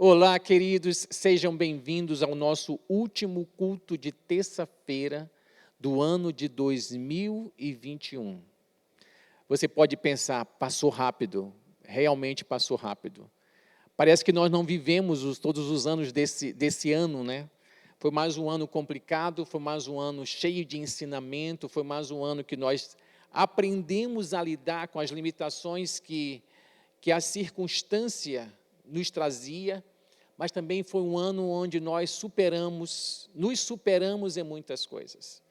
Olá, queridos, sejam bem-vindos ao nosso último culto de terça-feira do ano de 2021. Você pode pensar, passou rápido, realmente passou rápido. Parece que nós não vivemos todos os anos desse ano, né? Foi mais um ano complicado, foi mais um ano cheio de ensinamento, foi mais um ano que nós aprendemos a lidar com as limitações que a circunstância nos trazia, mas também foi um ano onde nós nos superamos em muitas coisas.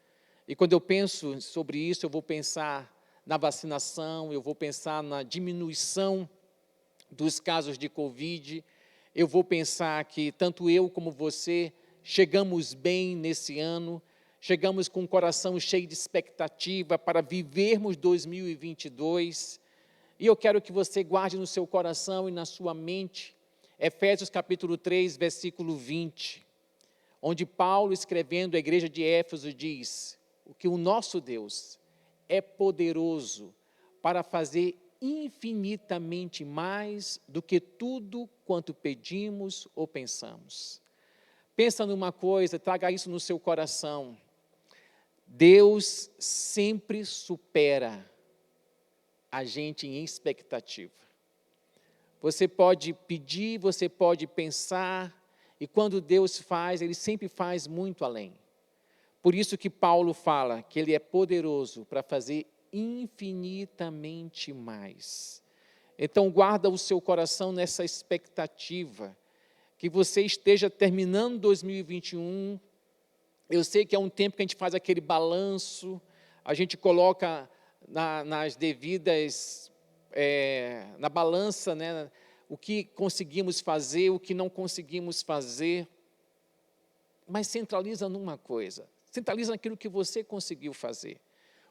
E quando eu penso sobre isso, eu vou pensar na vacinação, eu vou pensar na diminuição dos casos de Covid, eu vou pensar que tanto eu como você chegamos bem nesse ano, chegamos com o coração cheio de expectativa para vivermos 2022, e eu quero que você guarde no seu coração e na sua mente, Efésios capítulo 3, versículo 20, onde Paulo, escrevendo à igreja de Éfeso, diz que o nosso Deus é poderoso para fazer infinitamente mais do que tudo quanto pedimos ou pensamos. Pensa numa coisa, traga isso no seu coração. Deus sempre supera a gente em expectativa. Você pode pedir, você pode pensar, e quando Deus faz, Ele sempre faz muito além. Por isso que Paulo fala que Ele é poderoso para fazer infinitamente mais. Então guarda o seu coração nessa expectativa, que você esteja terminando 2021, eu sei que é um tempo que a gente faz aquele balanço, a gente coloca nas devidas, na balança, né, o que conseguimos fazer, o que não conseguimos fazer, mas centraliza numa coisa, centraliza naquilo que você conseguiu fazer.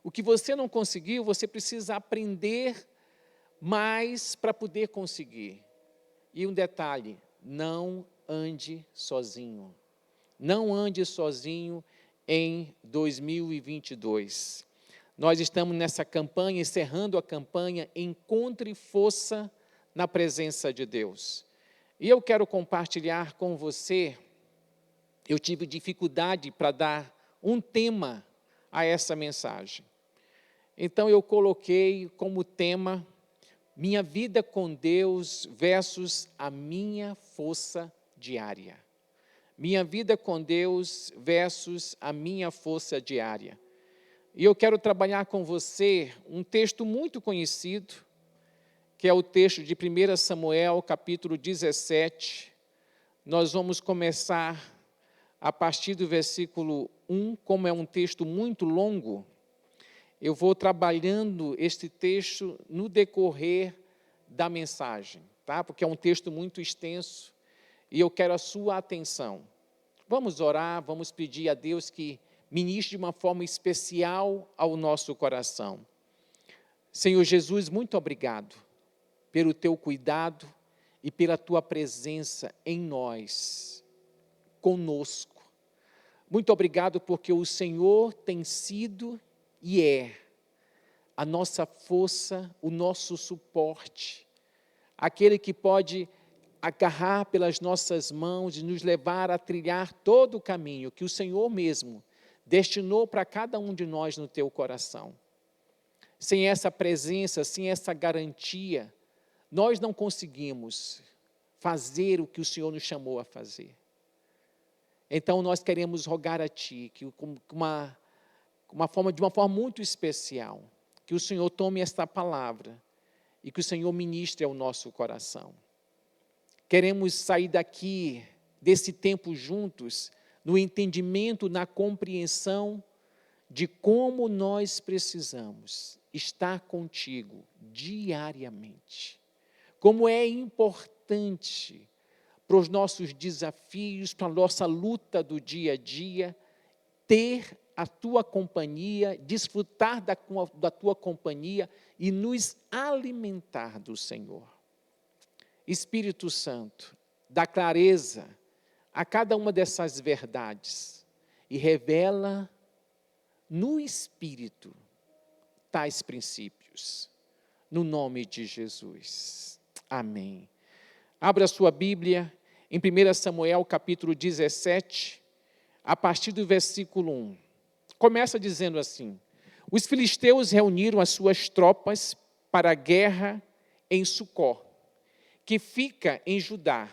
O que você não conseguiu, você precisa aprender mais para poder conseguir. E um detalhe, não ande sozinho. Não ande sozinho em 2022. Nós estamos nessa campanha, encerrando a campanha, Encontre Força na Presença de Deus. E eu quero compartilhar com você, eu tive dificuldade para dar um tema a essa mensagem. Então eu coloquei como tema, minha vida com Deus versus a minha força diária. Minha vida com Deus versus a minha força diária. E eu quero trabalhar com você um texto muito conhecido, que é o texto de 1 Samuel, capítulo 17. Nós vamos começar a partir do versículo 1, como é um texto muito longo, eu vou trabalhando este texto no decorrer da mensagem, tá? Porque é um texto muito extenso e eu quero a sua atenção. Vamos orar, vamos pedir a Deus que ministre de uma forma especial ao nosso coração. Senhor Jesus, muito obrigado pelo teu cuidado e pela tua presença em nós, conosco. Muito obrigado porque o Senhor tem sido e é a nossa força, o nosso suporte, aquele que pode agarrar pelas nossas mãos e nos levar a trilhar todo o caminho que o Senhor mesmo destinou para cada um de nós no teu coração. Sem essa presença, sem essa garantia, nós não conseguimos fazer o que o Senhor nos chamou a fazer. Então nós queremos rogar a Ti, que de uma forma muito especial, que o Senhor tome esta palavra e que o Senhor ministre ao nosso coração. Queremos sair daqui, desse tempo juntos, no entendimento, na compreensão de como nós precisamos estar contigo diariamente. Como é importante para os nossos desafios, para a nossa luta do dia a dia, ter a tua companhia, desfrutar da tua companhia e nos alimentar do Senhor. Espírito Santo, dá clareza a cada uma dessas verdades e revela no Espírito tais princípios, no nome de Jesus. Amém. Abra sua Bíblia em 1 Samuel, capítulo 17, a partir do versículo 1. Começa dizendo assim: os filisteus reuniram as suas tropas para a guerra em Sucó, que fica em Judá.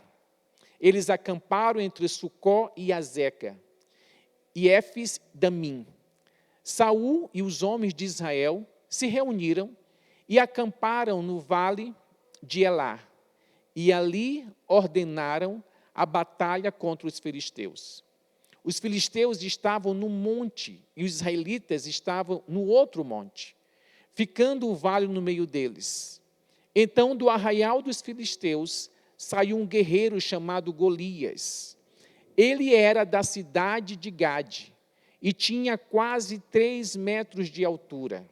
Eles acamparam entre Sucó e Azeca, e Éfes-Damim. Saul e os homens de Israel se reuniram e acamparam no vale de Elá, e ali ordenaram a batalha contra os filisteus. Os filisteus estavam no monte e os israelitas estavam no outro monte, ficando o vale no meio deles. Então, do arraial dos filisteus, saiu um guerreiro chamado Golias. Ele era da cidade de Gade e tinha quase 3 metros de altura.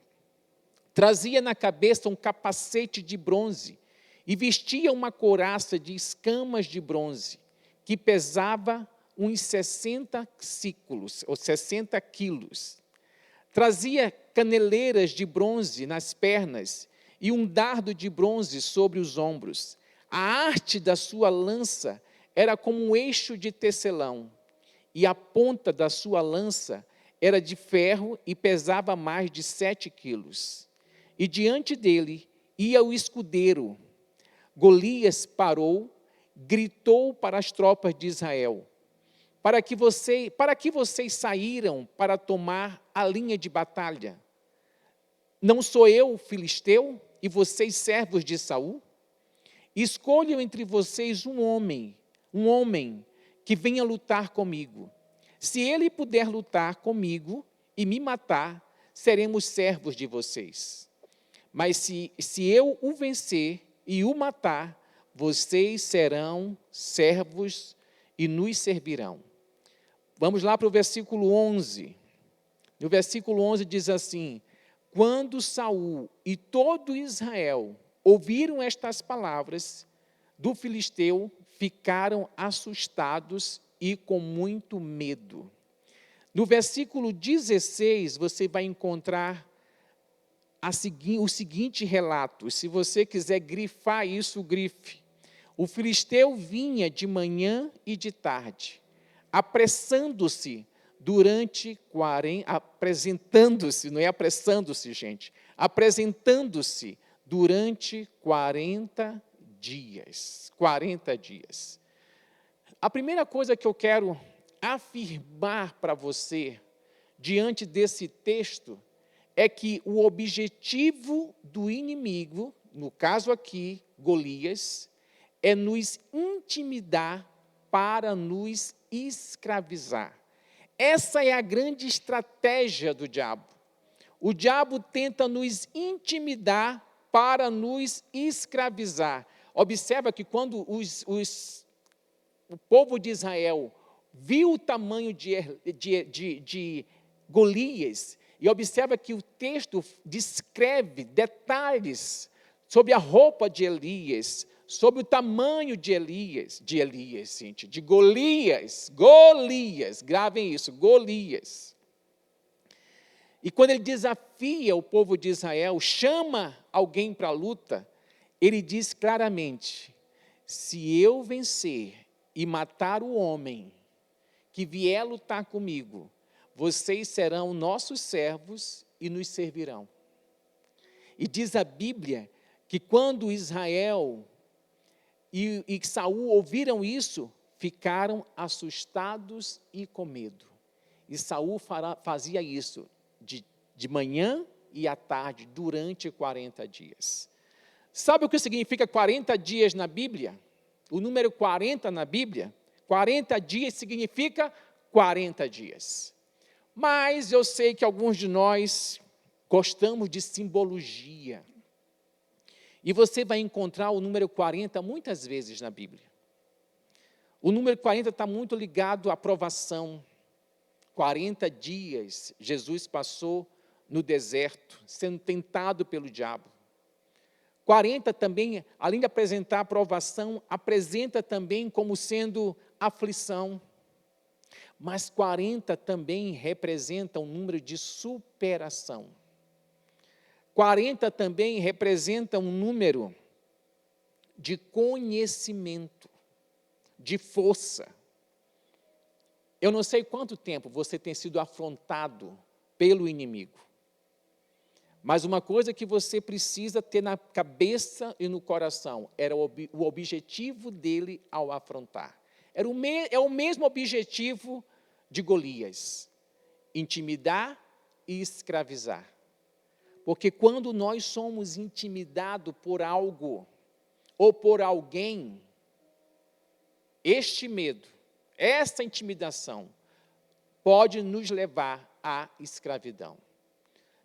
Trazia na cabeça um capacete de bronze e vestia uma couraça de escamas de bronze, que pesava uns 60 ciclos, ou 60 quilos. Trazia caneleiras de bronze nas pernas e um dardo de bronze sobre os ombros. A arte da sua lança era como um eixo de tecelão, e a ponta da sua lança era de ferro e pesava mais de 7 quilos. E diante dele ia o escudeiro. Golias parou, gritou para as tropas de Israel: para que vocês saíram para tomar a linha de batalha? Não sou eu filisteu e vocês servos de Saul? Escolham entre vocês um homem que venha lutar comigo. Se ele puder lutar comigo e me matar, seremos servos de vocês. Mas se eu o vencer e o matar, vocês serão servos e nos servirão. Vamos lá para o versículo 11. No versículo 11 diz assim: quando Saul e todo Israel ouviram estas palavras do filisteu, ficaram assustados e com muito medo. No versículo 16, você vai encontrar o seguinte relato. Se você quiser grifar isso, grife. O filisteu vinha de manhã e de tarde, apresentando-se, não é apressando-se, gente, apresentando-se durante 40 dias. 40 dias. A primeira coisa que eu quero afirmar para você, diante desse texto, é que o objetivo do inimigo, no caso aqui, Golias, é nos intimidar para nos escravizar. Essa é a grande estratégia do diabo. O diabo tenta nos intimidar para nos escravizar. Observa que quando o povo de Israel viu o tamanho de Golias, e observa que o texto descreve detalhes sobre a roupa de Elias, sobre o tamanho de Golias, gravem isso, Golias. E quando ele desafia o povo de Israel, chama alguém para a luta, ele diz claramente: se eu vencer e matar o homem que vier lutar comigo, vocês serão nossos servos e nos servirão. E diz a Bíblia que quando Israel e Saul ouviram isso, ficaram assustados e com medo. E Saul fazia isso de manhã e à tarde, durante 40 dias. Sabe o que significa 40 dias na Bíblia? O número 40 na Bíblia? 40 dias significa 40 dias. Mas eu sei que alguns de nós gostamos de simbologia. E você vai encontrar o número 40 muitas vezes na Bíblia. O número 40 está muito ligado à provação. 40 dias Jesus passou no deserto, sendo tentado pelo diabo. 40 também, além de apresentar a provação, apresenta também como sendo aflição. Mas 40 também representa um número de superação. 40 também representa um número de conhecimento. de força. Eu não sei quanto tempo você tem sido afrontado pelo inimigo, mas uma coisa que você precisa ter na cabeça e no coração era o objetivo dele ao afrontar. É o mesmo objetivo de Golias: intimidar e escravizar. Porque quando nós somos intimidados por algo ou por alguém, este medo, essa intimidação, pode nos levar à escravidão.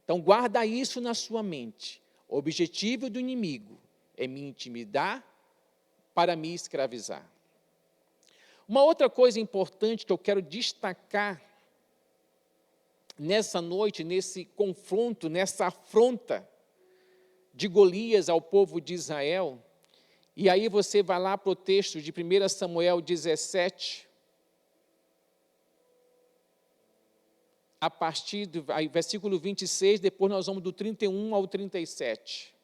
Então, guarda isso na sua mente. O objetivo do inimigo é me intimidar para me escravizar. Uma outra coisa importante que eu quero destacar nessa noite, nesse confronto, nessa afronta de Golias ao povo de Israel, e aí você vai lá para o texto de 1 Samuel 17, a partir do versículo 26, depois nós vamos do 31 ao 37.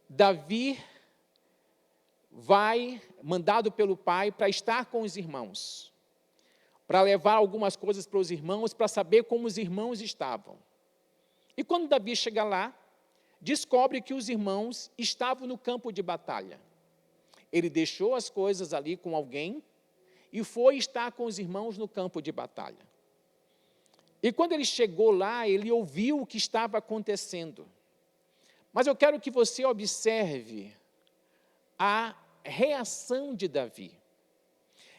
Davi vai, mandado pelo pai, para estar com os irmãos, para levar algumas coisas para os irmãos, para saber como os irmãos estavam. E quando Davi chega lá, descobre que os irmãos estavam no campo de batalha. Ele deixou as coisas ali com alguém e foi estar com os irmãos no campo de batalha. E quando ele chegou lá, ele ouviu o que estava acontecendo. Mas eu quero que você observe a reação de Davi.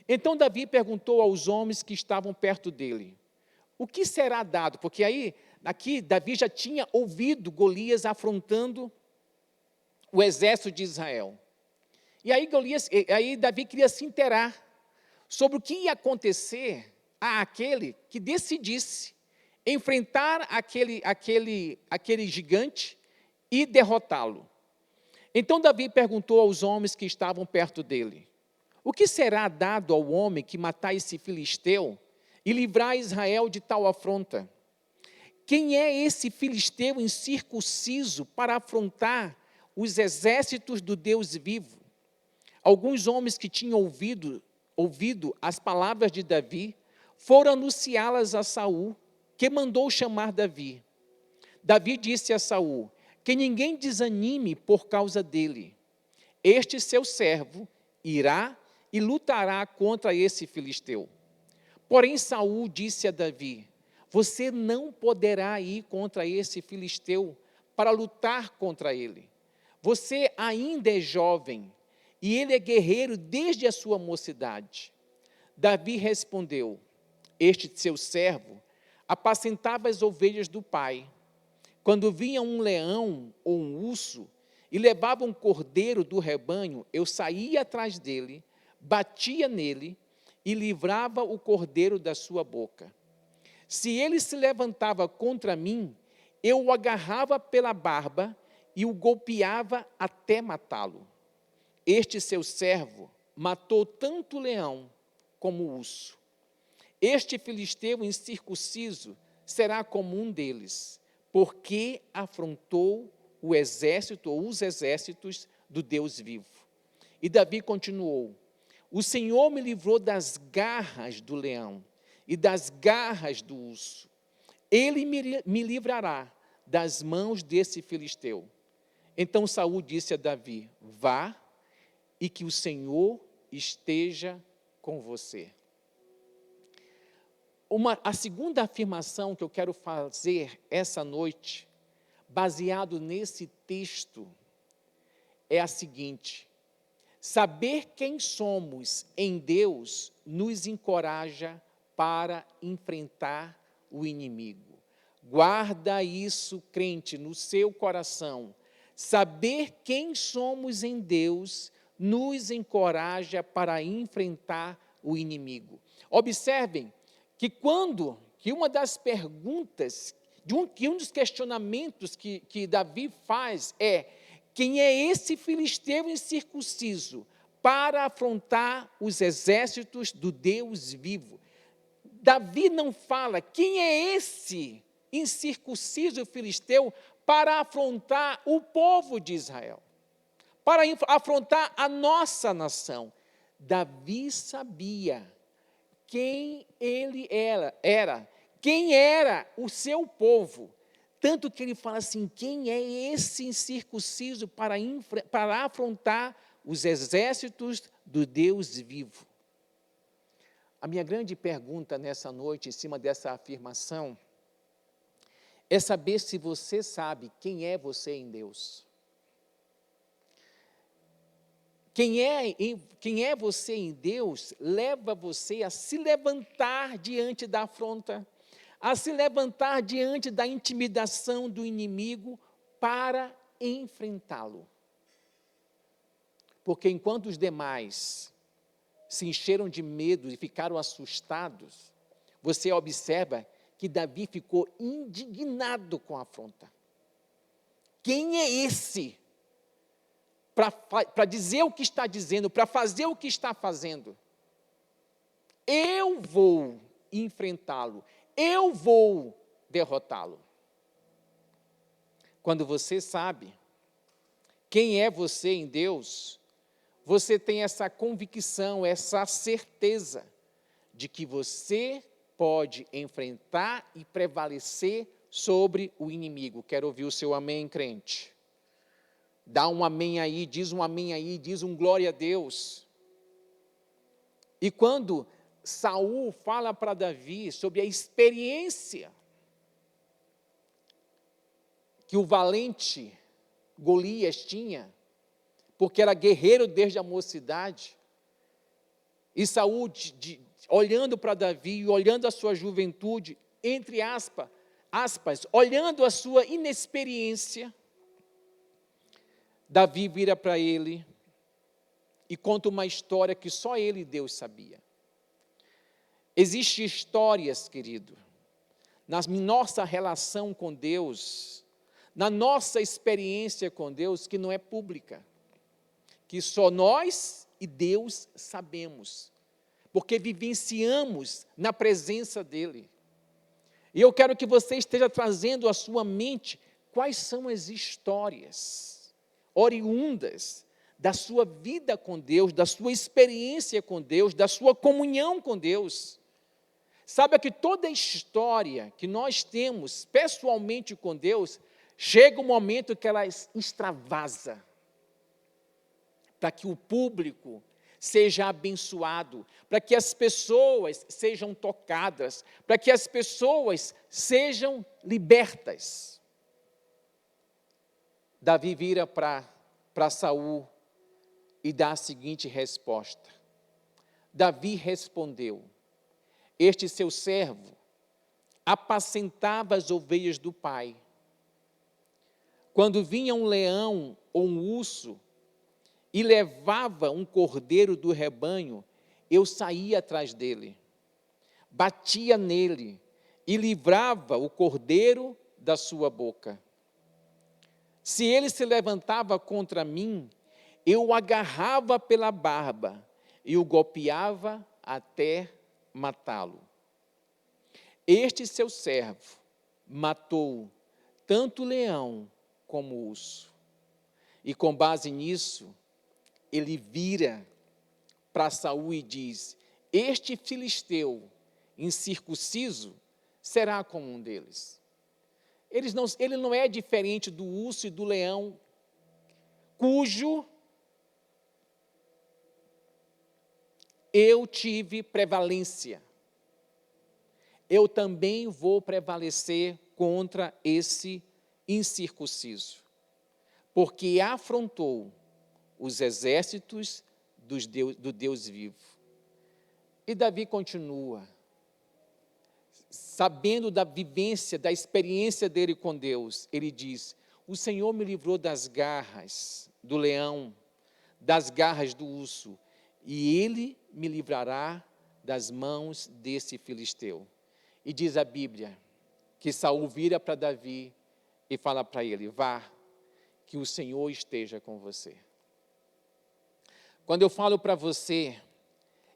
Então Davi perguntou aos homens que estavam perto dele: o que será dado? Porque aqui Davi já tinha ouvido Golias afrontando o exército de Israel. E aí Davi queria se inteirar sobre o que ia acontecer àquele que decidisse enfrentar aquele gigante e derrotá-lo. Então Davi perguntou aos homens que estavam perto dele: o que será dado ao homem que matar esse filisteu e livrar Israel de tal afronta? Quem é esse filisteu incircunciso para afrontar os exércitos do Deus vivo? Alguns homens que tinham ouvido as palavras de Davi foram anunciá-las a Saul, que mandou chamar Davi. Davi disse a Saul: que ninguém desanime por causa dele. Este seu servo irá e lutará contra esse filisteu. Porém Saul disse a Davi: você não poderá ir contra esse filisteu para lutar contra ele. Você ainda é jovem e ele é guerreiro desde a sua mocidade. Davi respondeu: este seu servo apacentava as ovelhas do pai. Quando vinha um leão ou um urso e levava um cordeiro do rebanho, eu saía atrás dele, batia nele e livrava o cordeiro da sua boca. Se ele se levantava contra mim, eu o agarrava pela barba e o golpeava até matá-lo. Este seu servo matou tanto o leão como o urso. Este filisteu incircunciso será como um deles, porque afrontou o exército ou os exércitos do Deus vivo. E Davi continuou: o Senhor me livrou das garras do leão e das garras do urso. Ele me livrará das mãos desse filisteu. Então Saul disse a Davi: vá e que o Senhor esteja com você. A segunda afirmação que eu quero fazer essa noite, baseado nesse texto, é a seguinte: saber quem somos em Deus nos encoraja para enfrentar o inimigo. Guarda isso, crente, no seu coração. Saber quem somos em Deus nos encoraja para enfrentar o inimigo. Observem que uma das perguntas, um dos questionamentos que Davi faz é: quem é esse filisteu incircunciso para afrontar os exércitos do Deus vivo? Davi não fala quem é esse incircunciso filisteu para afrontar o povo de Israel, para afrontar a nossa nação. Davi sabia quem ele era, quem era o seu povo. Tanto que ele fala assim, quem é esse incircunciso para afrontar os exércitos do Deus vivo? A minha grande pergunta nessa noite, em cima dessa afirmação, é saber se você sabe quem é você em Deus. Quem é você em Deus leva você a se levantar diante da afronta, a se levantar diante da intimidação do inimigo para enfrentá-lo. Porque enquanto os demais se encheram de medo e ficaram assustados, você observa que Davi ficou indignado com a afronta. Quem é esse para dizer o que está dizendo, para fazer o que está fazendo? Eu vou enfrentá-lo, eu vou derrotá-lo. Quando você sabe quem é você em Deus, você tem essa convicção, essa certeza de que você pode enfrentar e prevalecer sobre o inimigo. Quero ouvir o seu amém, crente. Dá um amém aí, diz um glória a Deus. E quando Saul fala para Davi sobre a experiência que o valente Golias tinha, porque era guerreiro desde a mocidade, e Saul, olhando para Davi, olhando a sua juventude, entre aspas, olhando a sua inexperiência, Davi vira para ele e conta uma história que só ele e Deus sabia. Existem histórias, querido, na nossa relação com Deus, na nossa experiência com Deus, que não é pública, que só nós e Deus sabemos, porque vivenciamos na presença dEle. E eu quero que você esteja trazendo à sua mente quais são as histórias oriundas da sua vida com Deus, da sua experiência com Deus, da sua comunhão com Deus. Saiba que toda história que nós temos pessoalmente com Deus, chega um momento que ela extravasa, para que o público seja abençoado, para que as pessoas sejam tocadas, para que as pessoas sejam libertas. Davi vira para Saul e dá a seguinte resposta. Davi respondeu: este seu servo apacentava as ovelhas do pai. Quando vinha um leão ou um urso e levava um cordeiro do rebanho, eu saía atrás dele, batia nele e livrava o cordeiro da sua boca. Se ele se levantava contra mim, eu o agarrava pela barba e o golpeava até matá-lo. Este seu servo matou tanto o leão como o urso. E com base nisso, ele vira para Saul e diz: este filisteu incircunciso será como um deles. Ele não é diferente do urso e do leão, cujo eu tive prevalência. Eu também vou prevalecer contra esse incircunciso, porque afrontou os exércitos do Deus vivo. E Davi continua, sabendo da vivência, da experiência dele com Deus, ele diz: o Senhor me livrou das garras do leão, das garras do urso, e ele me livrará das mãos desse filisteu. E diz a Bíblia que Saul vira para Davi e fala para ele: vá, que o Senhor esteja com você. Quando eu falo para você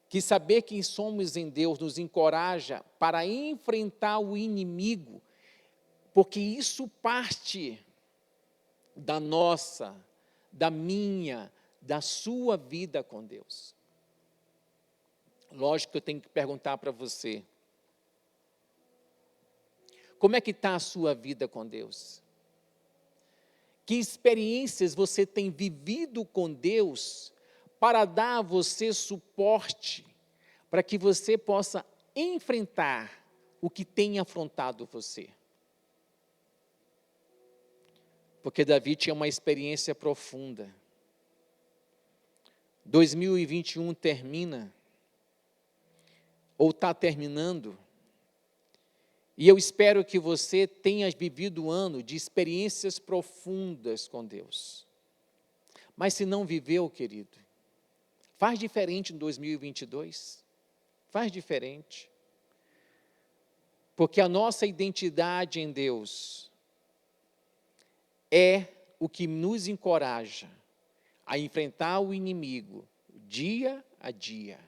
que saber quem somos em Deus nos encoraja para enfrentar o inimigo, porque isso parte da nossa da minha, da sua vida com Deus? Lógico que eu tenho que perguntar para você, como é que está a sua vida com Deus? Que experiências você tem vivido com Deus para dar a você suporte, para que você possa enfrentar o que tem afrontado você? Porque Davi tinha uma experiência profunda. 2021 termina, ou está terminando, e eu espero que você tenha vivido um ano de experiências profundas com Deus. Mas se não viveu, querido, faz diferente em 2022. Faz diferente. Porque a nossa identidade em Deus é o que nos encoraja a enfrentar o inimigo dia a dia,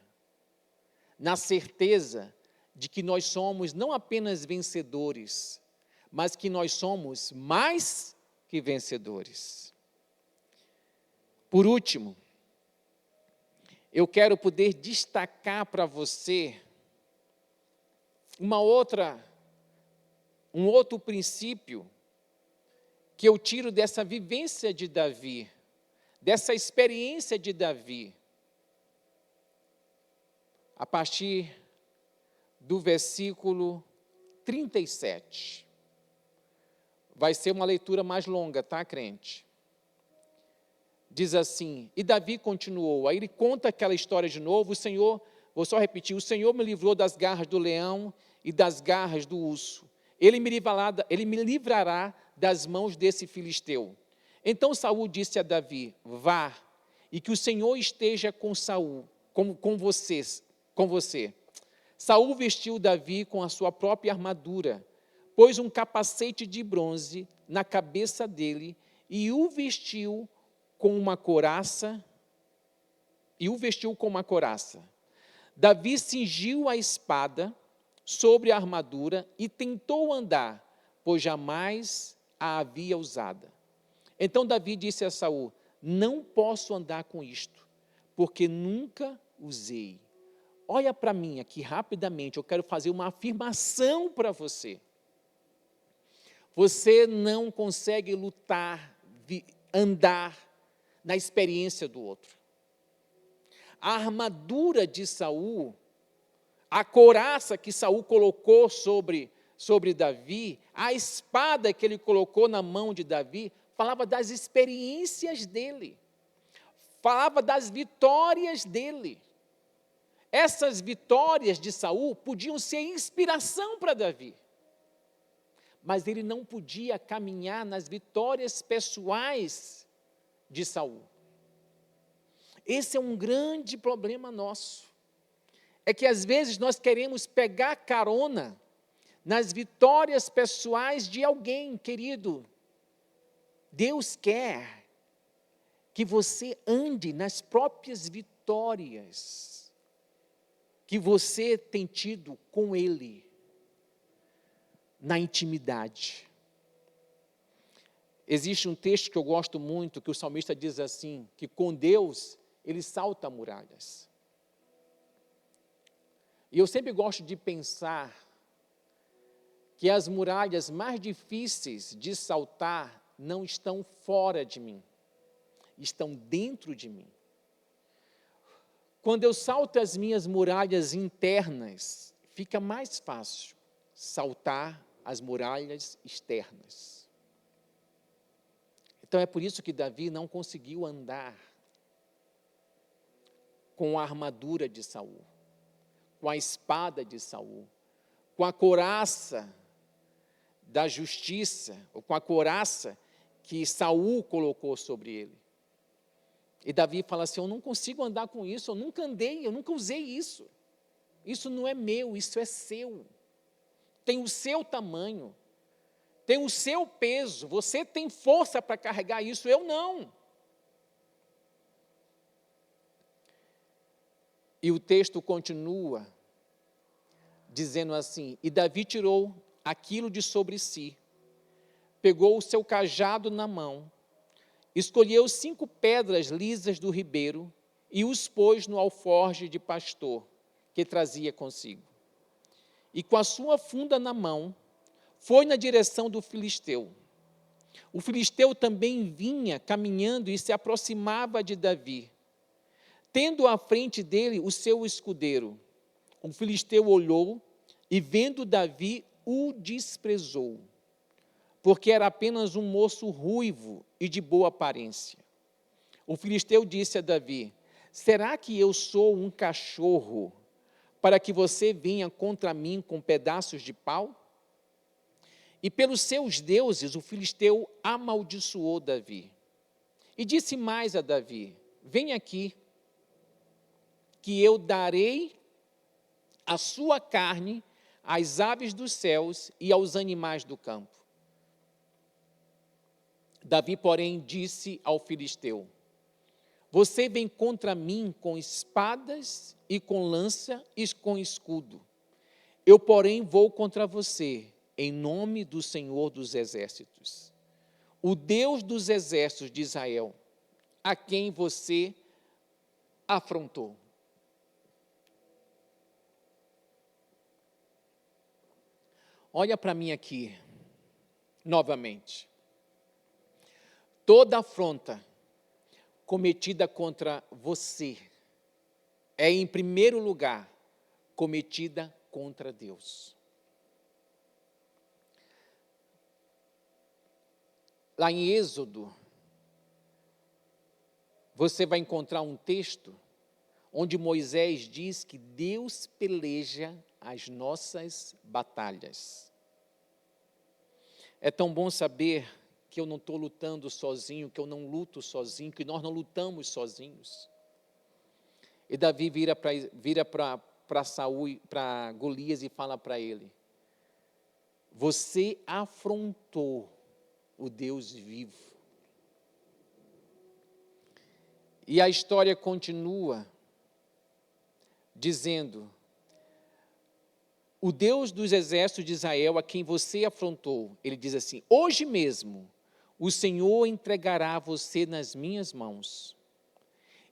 na certeza de que nós somos não apenas vencedores, mas que nós somos mais que vencedores. Por último, eu quero poder destacar para você um outro princípio que eu tiro dessa vivência de Davi, dessa experiência de Davi, a partir do versículo 37. Vai ser uma leitura mais longa, tá, crente? Diz assim, e Davi continuou, aí ele conta aquela história de novo, o Senhor, vou só repetir, o Senhor me livrou das garras do leão e das garras do urso, ele me livrará das mãos desse filisteu. Então Saul disse a Davi, vá, e que o Senhor esteja com Saul, com você. Saul vestiu Davi com a sua própria armadura, pôs um capacete de bronze na cabeça dele e o vestiu com uma couraça. Davi cingiu a espada sobre a armadura e tentou andar, pois jamais a havia usada. Então Davi disse a Saul, não posso andar com isto, porque nunca usei. Olha para mim aqui rapidamente, eu quero fazer uma afirmação para você. Você não consegue lutar, andar na experiência do outro. A armadura de Saul, a couraça que Saul colocou sobre Davi, a espada que ele colocou na mão de Davi, falava das experiências dele, falava das vitórias dele. Essas vitórias de Saul podiam ser inspiração para Davi, mas ele não podia caminhar nas vitórias pessoais de Saul. Esse é um grande problema nosso. É que às vezes nós queremos pegar carona nas vitórias pessoais de alguém, querido. Deus quer que você ande nas próprias vitórias que você tem tido com Ele, na intimidade. Existe um texto que eu gosto muito, que o salmista diz assim, que com Deus ele salta muralhas. E eu sempre gosto de pensar que as muralhas mais difíceis de saltar não estão fora de mim, estão dentro de mim. Quando eu salto as minhas muralhas internas, fica mais fácil saltar as muralhas externas. Então é por isso que Davi não conseguiu andar com a armadura de Saul, com a espada de Saul, com a couraça da justiça, ou com a couraça que Saul colocou sobre ele. E Davi fala assim, eu não consigo andar com isso, eu nunca andei, eu nunca usei isso. Isso não é meu, isso é seu. Tem o seu tamanho, tem o seu peso, você tem força para carregar isso, eu não. E o texto continua dizendo assim, e Davi tirou aquilo de sobre si, pegou o seu cajado na mão escolheu 5 pedras lisas do ribeiro e os pôs no alforje de pastor que trazia consigo. E com a sua funda na mão, foi na direção do filisteu. O filisteu também vinha caminhando e se aproximava de Davi, tendo à frente dele o seu escudeiro. O filisteu olhou e, vendo Davi, o desprezou, porque era apenas um moço ruivo e de boa aparência. O filisteu disse a Davi: será que eu sou um cachorro para que você venha contra mim com pedaços de pau? E pelos seus deuses o filisteu amaldiçoou Davi. E disse mais a Davi: vem aqui, que eu darei a sua carne às aves dos céus e aos animais do campo. Davi, porém, disse ao filisteu: você vem contra mim com espadas e com lança e com escudo. Eu, porém, vou contra você em nome do Senhor dos Exércitos, o Deus dos exércitos de Israel, a quem você afrontou. Olha para mim aqui, novamente. Toda afronta cometida contra você é, em primeiro lugar, cometida contra Deus. Lá em Êxodo, você vai encontrar um texto onde Moisés diz que Deus peleja as nossas batalhas. É tão bom saber que eu não estou lutando sozinho, que eu não luto sozinho, que nós não lutamos sozinhos. E Davi vira para Saul, para Golias e fala para ele: você afrontou o Deus vivo. E a história continua dizendo: o Deus dos exércitos de Israel, a quem você afrontou, ele diz assim: hoje mesmo o Senhor entregará você nas minhas mãos.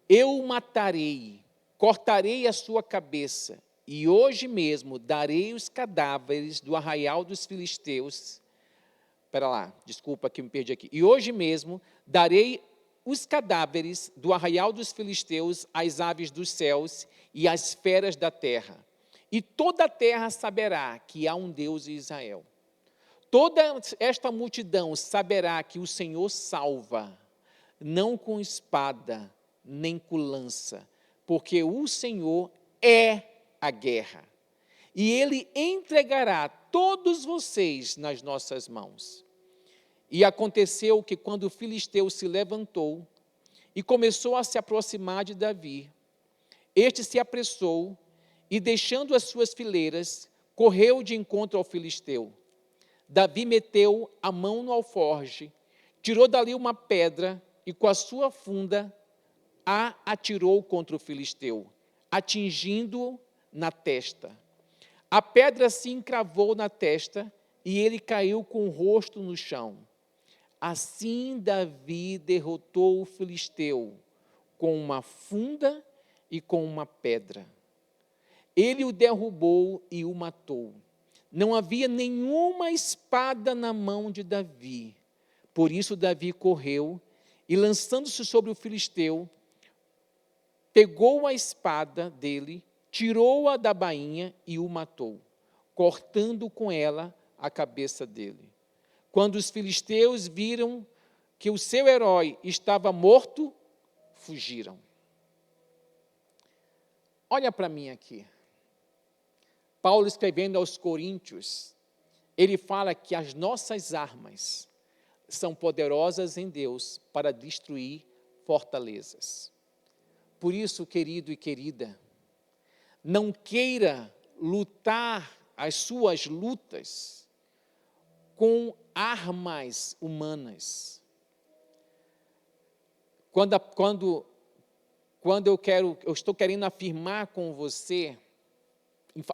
Eu o matarei, cortarei a sua cabeça, e hoje mesmo darei os cadáveres do arraial dos filisteus. Espera lá, desculpa que me perdi aqui. E hoje mesmo darei os cadáveres do arraial dos filisteus às aves dos céus e às feras da terra. E toda a terra saberá que há um Deus em Israel. Toda esta multidão saberá que o Senhor salva, não com espada, nem com lança, porque o Senhor é a guerra. E Ele entregará todos vocês nas nossas mãos. E aconteceu que quando o filisteu se levantou e começou a se aproximar de Davi, este se apressou e, deixando as suas fileiras, correu de encontro ao filisteu. Davi meteu a mão no alforje, tirou dali uma pedra e com a sua funda a atirou contra o filisteu, atingindo-o na testa. A pedra se encravou na testa e ele caiu com o rosto no chão. Assim Davi derrotou o filisteu com uma funda e com uma pedra. Ele o derrubou e o matou. Não havia nenhuma espada na mão de Davi. Por isso Davi correu e, lançando-se sobre o filisteu, pegou a espada dele, tirou-a da bainha e o matou, cortando com ela a cabeça dele. Quando os filisteus viram que o seu herói estava morto, fugiram. Olha para mim aqui. Paulo, escrevendo aos Coríntios, ele fala que as nossas armas são poderosas em Deus para destruir fortalezas. Por isso, querido e querida, não queira lutar as suas lutas com armas humanas. Quando eu estou querendo afirmar com você,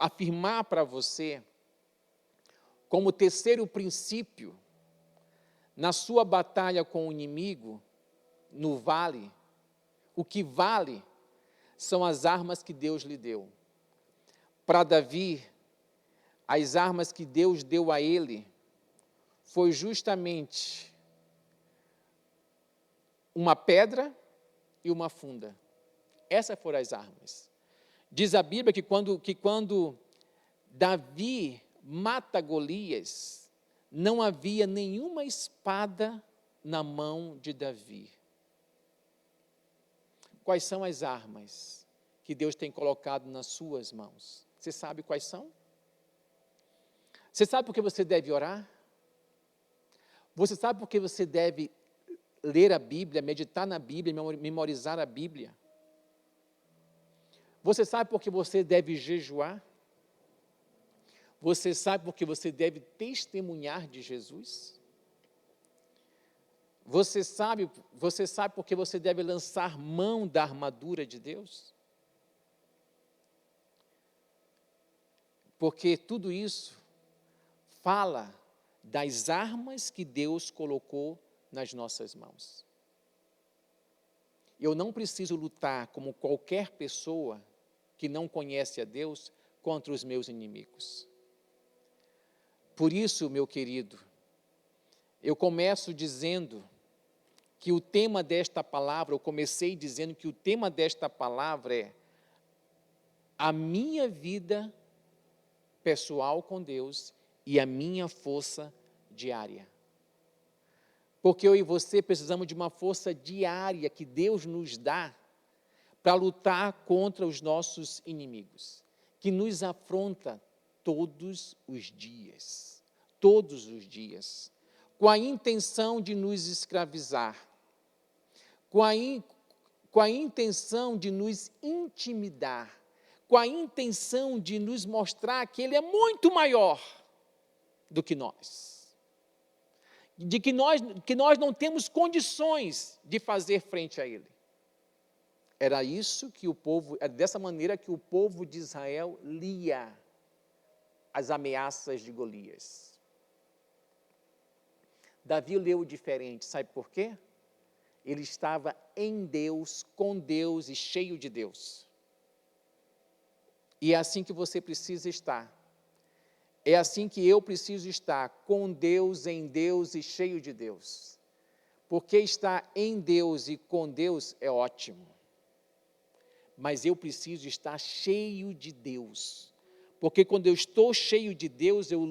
afirmar para você, como terceiro princípio, na sua batalha com o inimigo, no vale, o que vale são as armas que Deus lhe deu. Para Davi, as armas que Deus deu a ele foi justamente uma pedra e uma funda. Essas foram as armas. Diz a Bíblia que quando Davi mata Golias, não havia nenhuma espada na mão de Davi. Quais são as armas que Deus tem colocado nas suas mãos? Você sabe quais são? Você sabe por que você deve orar? Você sabe por que você deve ler a Bíblia, meditar na Bíblia, memorizar a Bíblia? Você sabe por que você deve jejuar? Você sabe por que você deve testemunhar de Jesus? Você sabe por que você deve lançar mão da armadura de Deus? Porque tudo isso fala das armas que Deus colocou nas nossas mãos. Eu não preciso lutar como qualquer pessoa que não conhece a Deus contra os meus inimigos. Por isso, meu querido, eu começo dizendo que o tema desta palavra, eu comecei dizendo que o tema desta palavra é a minha vida pessoal com Deus e a minha força diária. Porque eu e você precisamos de uma força diária que Deus nos dá para lutar contra os nossos inimigos, que nos afronta todos os dias, com a intenção de nos escravizar, com a intenção de nos intimidar, com a intenção de nos mostrar que Ele é muito maior do que nós, de que nós não temos condições de fazer frente a Ele. Era dessa maneira que o povo de Israel lia as ameaças de Golias. Davi leu diferente, sabe por quê? Ele estava em Deus, com Deus e cheio de Deus. E é assim que você precisa estar. É assim que eu preciso estar, com Deus, em Deus e cheio de Deus. Porque estar em Deus e com Deus é ótimo. Mas eu preciso estar cheio de Deus. Porque quando eu estou cheio de Deus, eu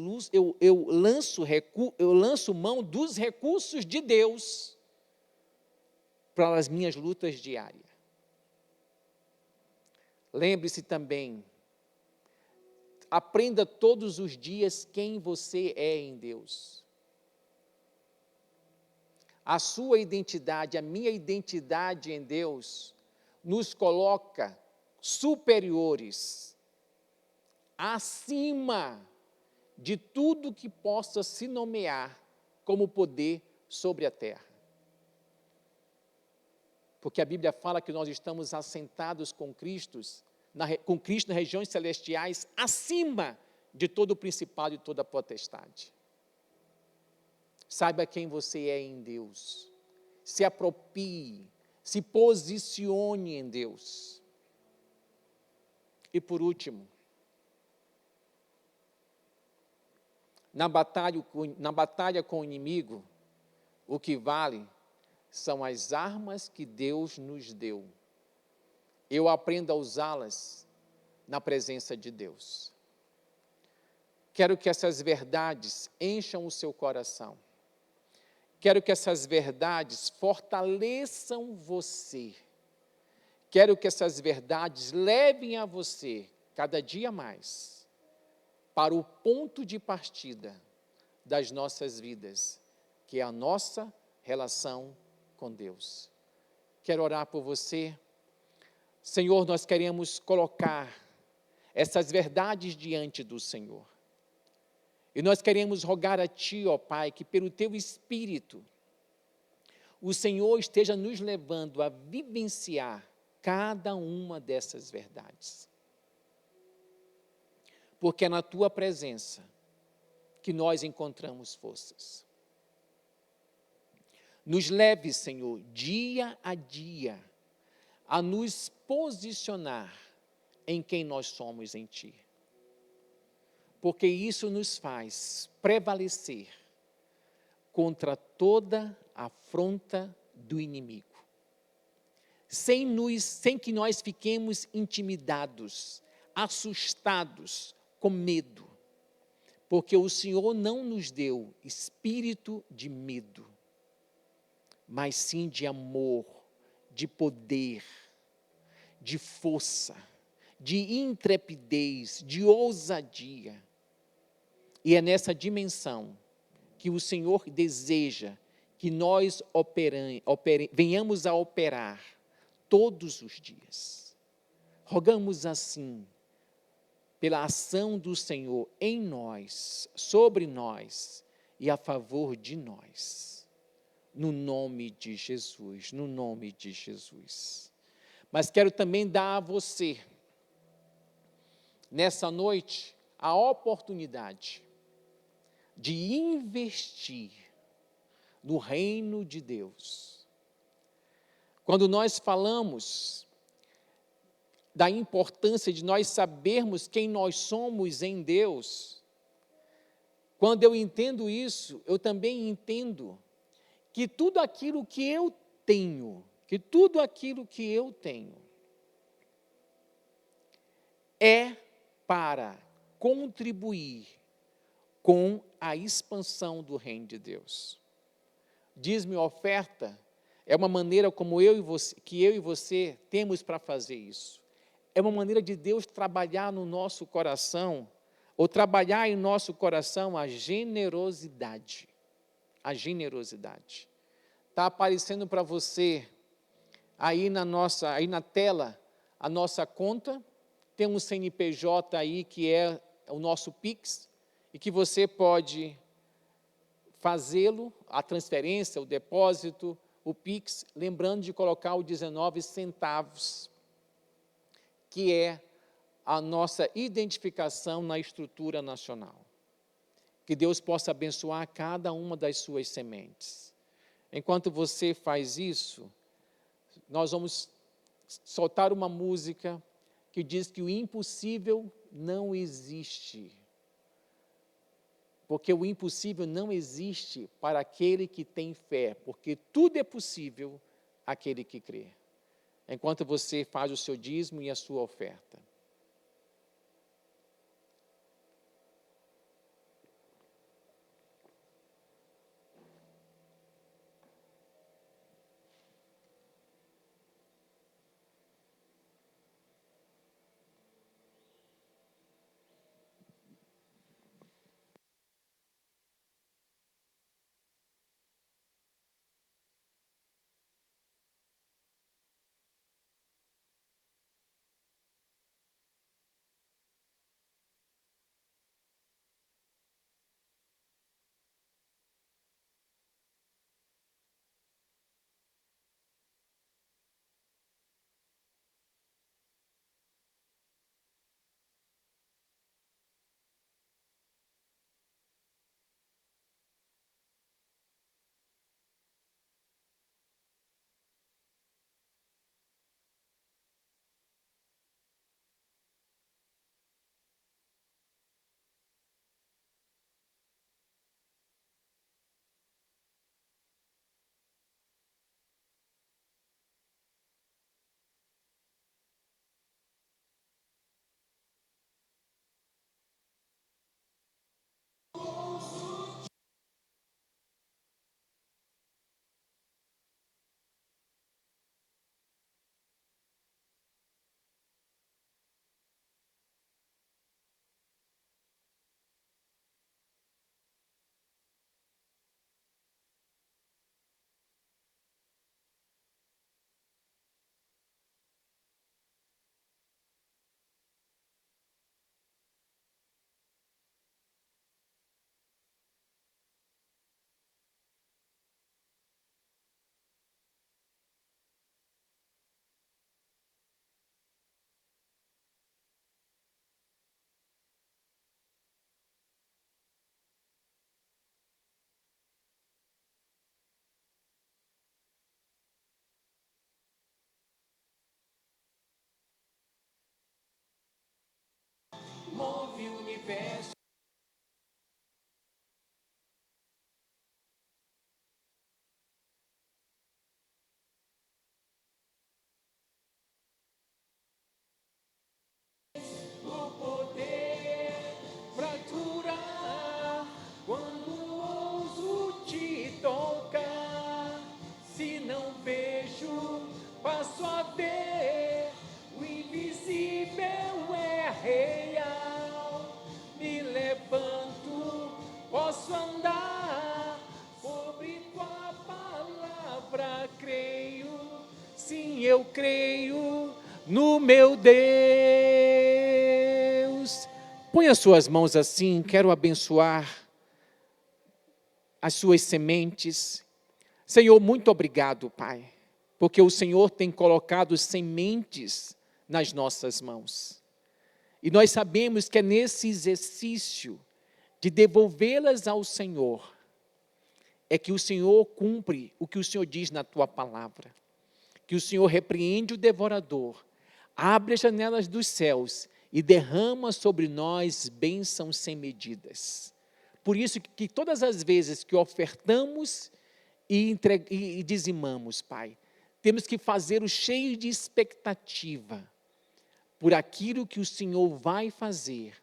lanço mão dos recursos de Deus para as minhas lutas diárias. Lembre-se também, aprenda todos os dias quem você é em Deus. A sua identidade, a minha identidade em Deus, nos coloca superiores, acima de tudo que possa se nomear como poder sobre a terra. Porque a Bíblia fala que nós estamos assentados com Cristo nas regiões celestiais, acima de todo o principado e toda a potestade. Saiba quem você é em Deus. Se aproprie, se posicione em Deus. E por último, na batalha com o inimigo, o que vale são as armas que Deus nos deu. Eu aprendo a usá-las na presença de Deus. Quero que essas verdades encham o seu coração. Quero que essas verdades fortaleçam você. Quero que essas verdades levem a você, cada dia mais, para o ponto de partida das nossas vidas, que é a nossa relação com Deus. Quero orar por você. Senhor, nós queremos colocar essas verdades diante do Senhor. E nós queremos rogar a Ti, ó Pai, que pelo Teu Espírito, o Senhor esteja nos levando a vivenciar cada uma dessas verdades. Porque é na Tua presença que nós encontramos forças. Nos leve, Senhor, dia a dia, a nos posicionar em quem nós somos em Ti. Porque isso nos faz prevalecer contra toda afronta do inimigo. Sem que nós fiquemos intimidados, assustados, com medo. Porque o Senhor não nos deu espírito de medo, mas sim de amor, de poder, de força, de intrepidez, de ousadia. E é nessa dimensão que o Senhor deseja que nós venhamos a operar todos os dias. Rogamos assim, pela ação do Senhor em nós, sobre nós e a favor de nós. No nome de Jesus, no nome de Jesus. Mas quero também dar a você, nessa noite, a oportunidade de investir no reino de Deus. Quando nós falamos da importância de nós sabermos quem nós somos em Deus, quando eu entendo isso, eu também entendo que tudo aquilo que eu tenho, é para contribuir com a expansão do reino de Deus. Dízimo e oferta é uma maneira como eu e você temos para fazer isso. É uma maneira de Deus trabalhar no nosso coração, ou trabalhar em nosso coração a generosidade. A generosidade. Está aparecendo para você aí na tela a nossa conta. Tem um CNPJ aí que é o nosso Pix, e que você pode fazê-lo, a transferência, o depósito, o Pix, lembrando de colocar o 19 centavos, que é a nossa identificação na estrutura nacional. Que Deus possa abençoar cada uma das suas sementes. Enquanto você faz isso, nós vamos soltar uma música que diz que o impossível não existe. Porque o impossível não existe para aquele que tem fé, porque tudo é possível àquele que crê. Enquanto você faz o seu dízimo e a sua oferta. peço. O poder pra curar quando ouso te tocar. Se não vejo, passo a ver. O invisível é real. Me levanto, posso andar sobre tua palavra. Creio, sim, eu creio no meu Deus. Põe as suas mãos assim, quero abençoar as suas sementes. Senhor, muito obrigado, Pai, porque o Senhor tem colocado sementes nas nossas mãos. E nós sabemos que é nesse exercício de devolvê-las ao Senhor, é que o Senhor cumpre o que o Senhor diz na tua palavra. Que o Senhor repreende o devorador, abre as janelas dos céus e derrama sobre nós bênçãos sem medidas. Por isso que todas as vezes que ofertamos e dizimamos, Pai, temos que fazer o cheio de expectativa por aquilo que o Senhor vai fazer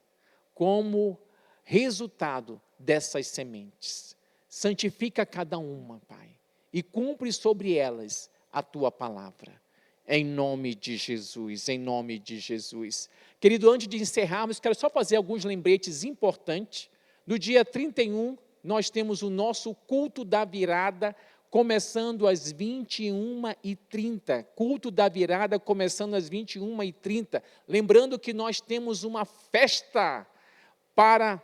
como resultado dessas sementes. Santifica cada uma, Pai, e cumpre sobre elas a tua palavra. Em nome de Jesus, em nome de Jesus. Querido, antes de encerrarmos, quero só fazer alguns lembretes importantes. No dia 31, nós temos o nosso culto da virada, começando às 21h30. Culto da virada, começando às 21h30. Lembrando que nós temos uma festa para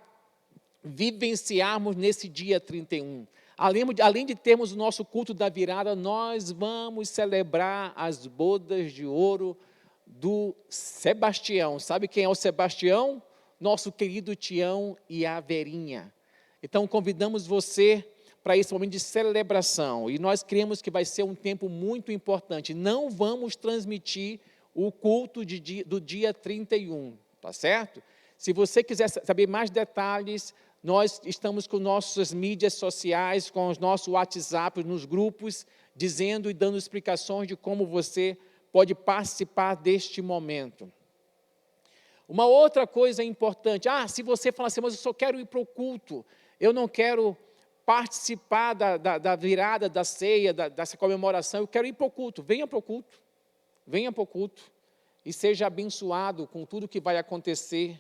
vivenciarmos nesse dia 31. Além de termos o nosso culto da virada, nós vamos celebrar as bodas de ouro do Sebastião. Sabe quem é o Sebastião? Nosso querido Tião e a Verinha. Então, convidamos você para esse momento de celebração. E nós cremos que vai ser um tempo muito importante. Não vamos transmitir o culto do dia 31, tá certo? Se você quiser saber mais detalhes, nós estamos com nossas mídias sociais, com os nossos WhatsApp, nos grupos, dizendo e dando explicações de como você pode participar deste momento. Uma outra coisa importante, se você falar assim, mas eu só quero ir para o culto, eu não quero participar da virada, da ceia, dessa comemoração, eu quero ir para o culto. Venha para o culto e seja abençoado com tudo que vai acontecer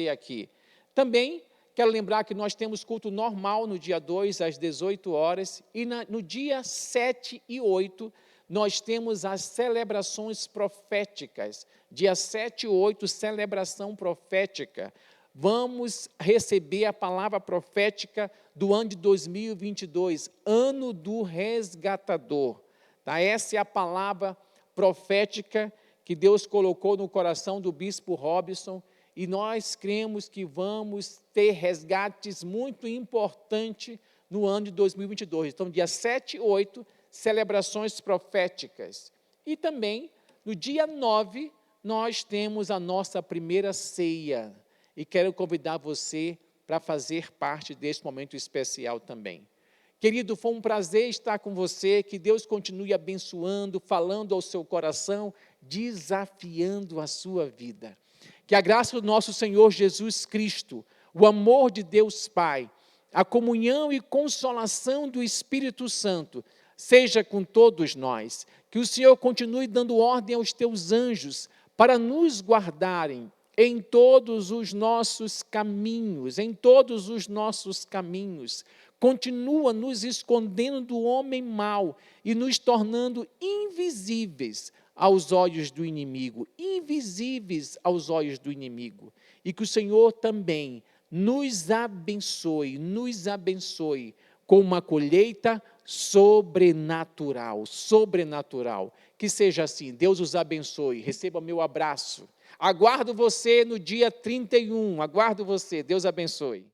aqui. Também quero lembrar que nós temos culto normal no dia 2, às 18 horas, e no dia 7 e 8, nós temos as celebrações proféticas. Dia 7 e 8, celebração profética. Vamos receber a palavra profética do ano de 2022, ano do resgatador. Tá? Essa é a palavra profética que Deus colocou no coração do bispo Robson, e nós cremos que vamos ter resgates muito importantes no ano de 2022. Então, dia 7 e 8, celebrações proféticas. E também, no dia 9, nós temos a nossa primeira ceia. E quero convidar você para fazer parte desse momento especial também. Querido, foi um prazer estar com você, que Deus continue abençoando, falando ao seu coração, desafiando a sua vida. Que a graça do nosso Senhor Jesus Cristo, o amor de Deus Pai, a comunhão e consolação do Espírito Santo, seja com todos nós. Que o Senhor continue dando ordem aos teus anjos para nos guardarem em todos os nossos caminhos, Continua nos escondendo do homem mau e nos tornando invisíveis aos olhos do inimigo, E que o Senhor também nos abençoe com uma colheita sobrenatural. Que seja assim, Deus os abençoe, receba meu abraço. Aguardo você no dia 31, Deus abençoe.